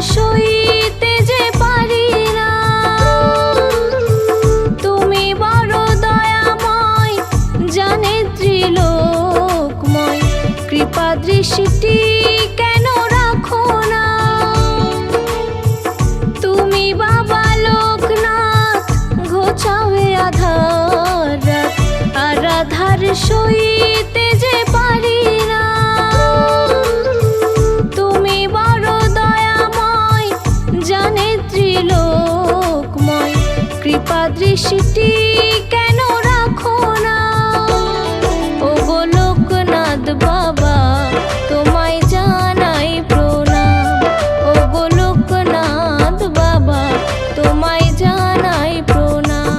সইতে যে পারি না। তুমি বড় দয়াময়, জানে ত্রিলোকময়, কৃপা দৃষ্টি কেন রাখো না। তুমি বাবা লোকনাথ, ঘোচাবে আধার রাত, আর আধার সইতে যে পারি না। তুমি বড় দয়াময়, জানে ত্রিলোকময়, কৃপা দৃষ্টি কেন রাখো না। ওগো লোকনাথ বাবা, তোমায় জানাই প্রণাম। ওগো লোকনাথ বাবা, তোমায় জানাই প্রণাম।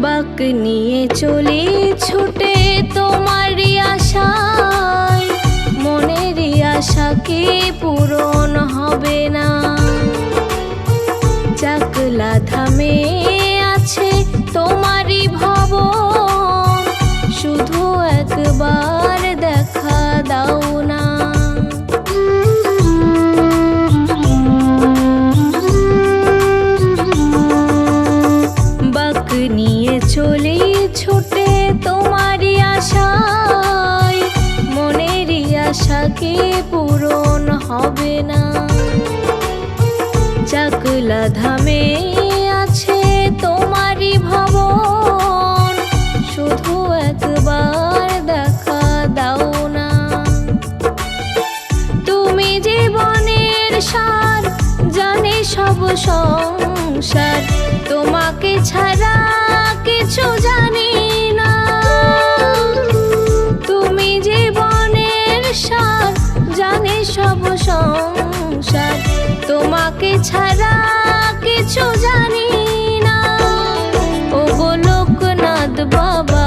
বাক নিয়ে চলে ছুটে তোমারই আশায়, মনেরই আশা কি পূরণ হবে না। চাকলা ধামে আছে তোমারই ভবন, শুধু একবার দেখা দাও না। বাক নিয়ে চলে ছুটে তোমারই আশায়, মনেরই আশা কি পূরণ হবে না। চাকলা ধামে আছে তোমারই ভবন, শুধু একবার দেখা দাও না। তুমি জীবনের সার, জানে সব সংসার, তোমাকে ছাড়া কিছু জানি না। তুমি জীবনের সার, জানে সব সংসার, তোমাকে ছাড়া কিছু জানি না। ওগো লোকনাথ বাবা,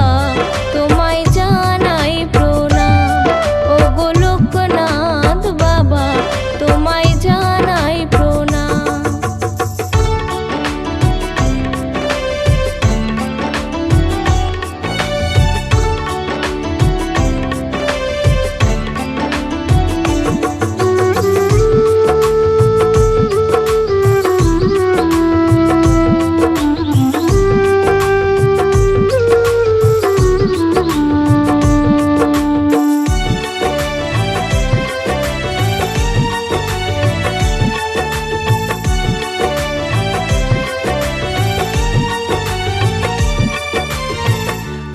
তোমায় জানাই প্রণাম। ওগো লোকনাথ বাবা, তোমায় জানাই প্রণাম।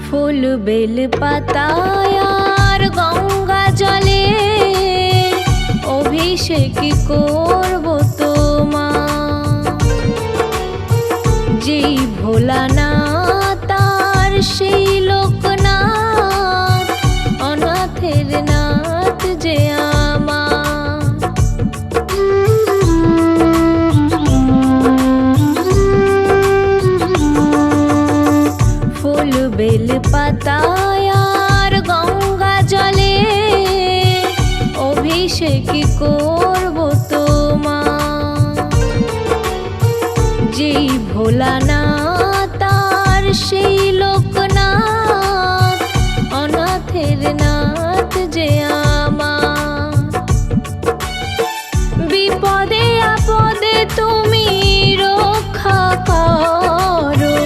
ফুল বেল পাতায় আর গঙ্গা জলে, অভিষেক করব তোমার। যেই ভোলানাথ তার সেই লোকনাথ, অনাথের নাথ যে আমার। ফুল বেল পাতায় আর গঙ্গা জলে, অভিষেক করব তোমার। যেই ভোলানাথ তার সেই লোকনাথ, অনাথের নাথ যে আমার। বিপদে আপদে তুমি রক্ষা করো,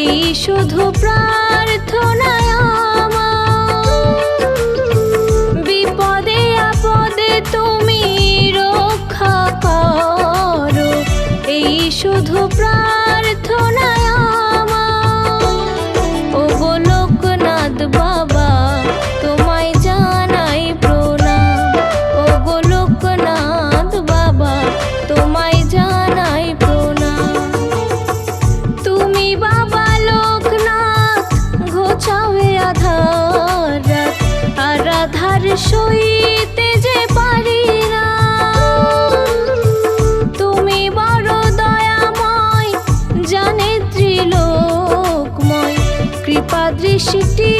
এই শুধু প্রার্থনায় আমার। বিপদে আপদে তুমি রক্ষা করো, এই শুধু প্রার্থনায় আমার। ওগো লোকনাথ বাবা, তোমায় জানাই প্রণাম। ওগো লোকনাথ বাবা, তোমায় জানাই প্রণাম। সইতে যে পারি না। তুমি বড় দয়াময়, জানে ত্রিলোকময়, কৃপা দৃষ্টি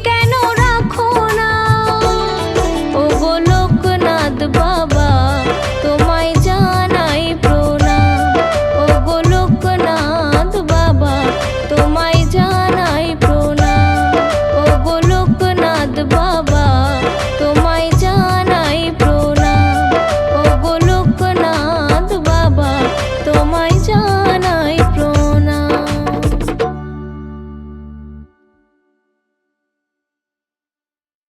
কেন রাখো না? ও গো লোকনাথ বাবা,